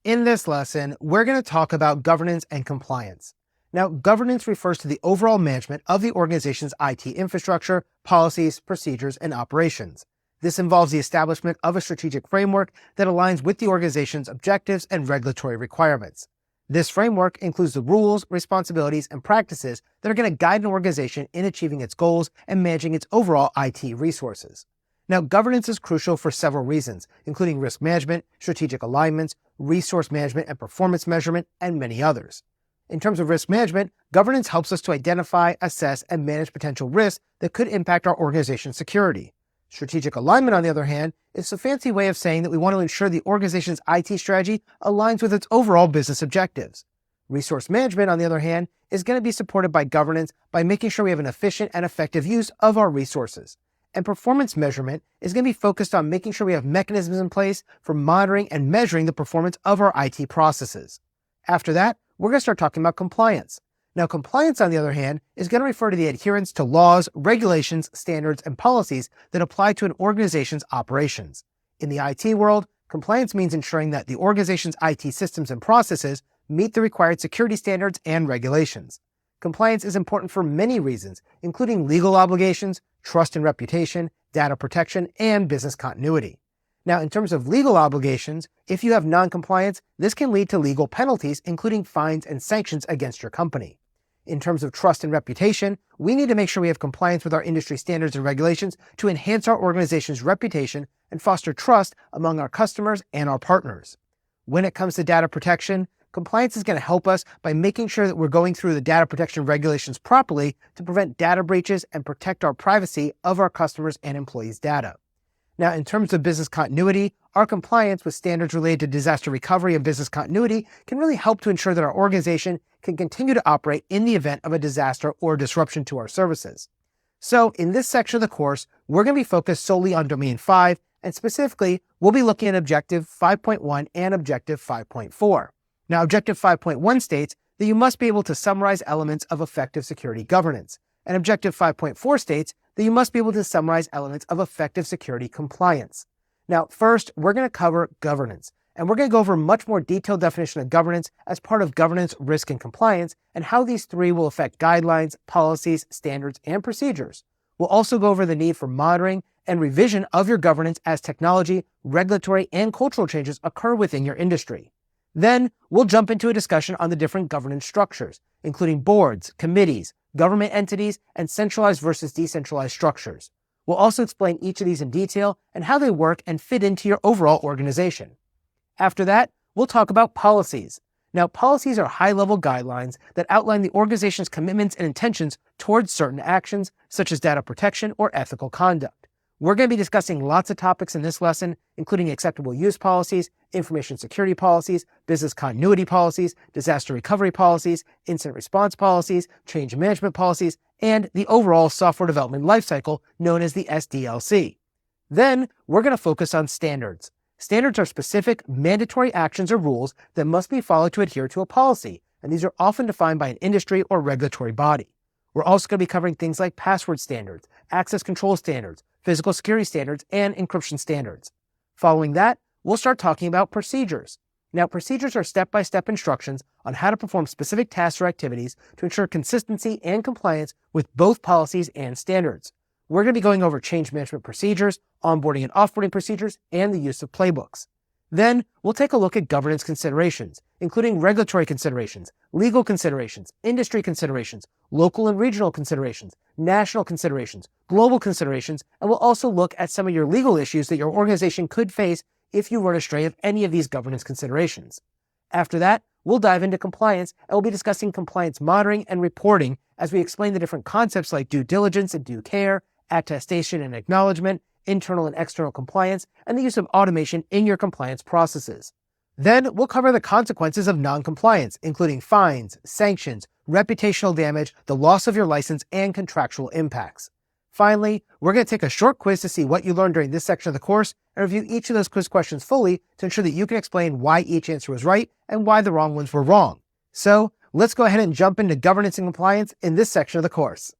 In this lesson, we're going to talk about governance and compliance. Now, governance refers to the overall management of the organization's IT infrastructure, policies, procedures, and operations. This involves the establishment of a strategic framework that aligns with the organization's objectives and regulatory requirements. This framework includes the rules, responsibilities, and practices that are going to guide an organization in achieving its goals and managing its overall IT resources. Now, governance is crucial for several reasons, including risk management, strategic alignments, resource management and performance measurement, and many others. In terms of risk management, governance helps us to identify, assess, and manage potential risks that could impact our organization's security. Strategic alignment, on the other hand, is a fancy way of saying that we want to ensure the organization's IT strategy aligns with its overall business objectives. Resource management, on the other hand, is going to be supported by governance by making sure we have an efficient and effective use of our resources. And performance measurement is going to be focused on making sure we have mechanisms in place for monitoring and measuring the performance of our IT processes. After that, we're going to start talking about compliance. Now, compliance, on the other hand, is going to refer to the adherence to laws, regulations, standards, and policies that apply to an organization's operations. In the IT world, compliance means ensuring that the organization's IT systems and processes meet the required security standards and regulations. Compliance is important for many reasons, including legal obligations, trust and reputation, data protection, and business continuity. Now, in terms of legal obligations, if you have non-compliance, this can lead to legal penalties, including fines and sanctions against your company. In terms of trust and reputation, we need to make sure we have compliance with our industry standards and regulations to enhance our organization's reputation and foster trust among our customers and our partners. When it comes to data protection, compliance is going to help us by making sure that we're going through the data protection regulations properly to prevent data breaches and protect our privacy of our customers' and employees' data. Now, in terms of business continuity, our compliance with standards related to disaster recovery and business continuity can really help to ensure that our organization can continue to operate in the event of a disaster or disruption to our services. So, in this section of the course, we're going to be focused solely on Domain 5, and specifically, we'll be looking at Objective 5.1 and Objective 5.4. Now, Objective 5.1 states that you must be able to summarize elements of effective security governance, and Objective 5.4 states that you must be able to summarize elements of effective security compliance. Now, first, we're going to cover governance, and we're going to go over a much more detailed definition of governance as part of governance, risk, and compliance, and how these three will affect guidelines, policies, standards, and procedures. We'll also go over the need for monitoring and revision of your governance as technology, regulatory, and cultural changes occur within your industry. Then, we'll jump into a discussion on the different governance structures, including boards, committees, government entities, and centralized versus decentralized structures. We'll also explain each of these in detail and how they work and fit into your overall organization. After that, we'll talk about policies. Now, policies are high-level guidelines that outline the organization's commitments and intentions towards certain actions, such as data protection or ethical conduct. We're going to be discussing lots of topics in this lesson, including acceptable use policies, information security policies, business continuity policies, disaster recovery policies, incident response policies, change management policies, and the overall software development lifecycle known as the SDLC. Then, we're going to focus on standards. Standards are specific, mandatory actions or rules that must be followed to adhere to a policy, and these are often defined by an industry or regulatory body. We're also going to be covering things like password standards, access control standards, physical security standards, and encryption standards. Following that, we'll start talking about procedures. Now, procedures are step-by-step instructions on how to perform specific tasks or activities to ensure consistency and compliance with both policies and standards. We're going to be going over change management procedures, onboarding and offboarding procedures, and the use of playbooks. Then, we'll take a look at governance considerations, including regulatory considerations, legal considerations, industry considerations, local and regional considerations, national considerations, global considerations, and we'll also look at some of your legal issues that your organization could face if you run astray of any of these governance considerations. After that, we'll dive into compliance, and we'll be discussing compliance monitoring and reporting as we explain the different concepts like due diligence and due care, attestation and acknowledgement, internal and external compliance, and the use of automation in your compliance processes. Then we'll cover the consequences of non-compliance, including fines, sanctions, reputational damage, the loss of your license, and contractual impacts. Finally, we're going to take a short quiz to see what you learned during this section of the course and review each of those quiz questions fully to ensure that you can explain why each answer was right and why the wrong ones were wrong. So let's go ahead and jump into governance and compliance in this section of the course.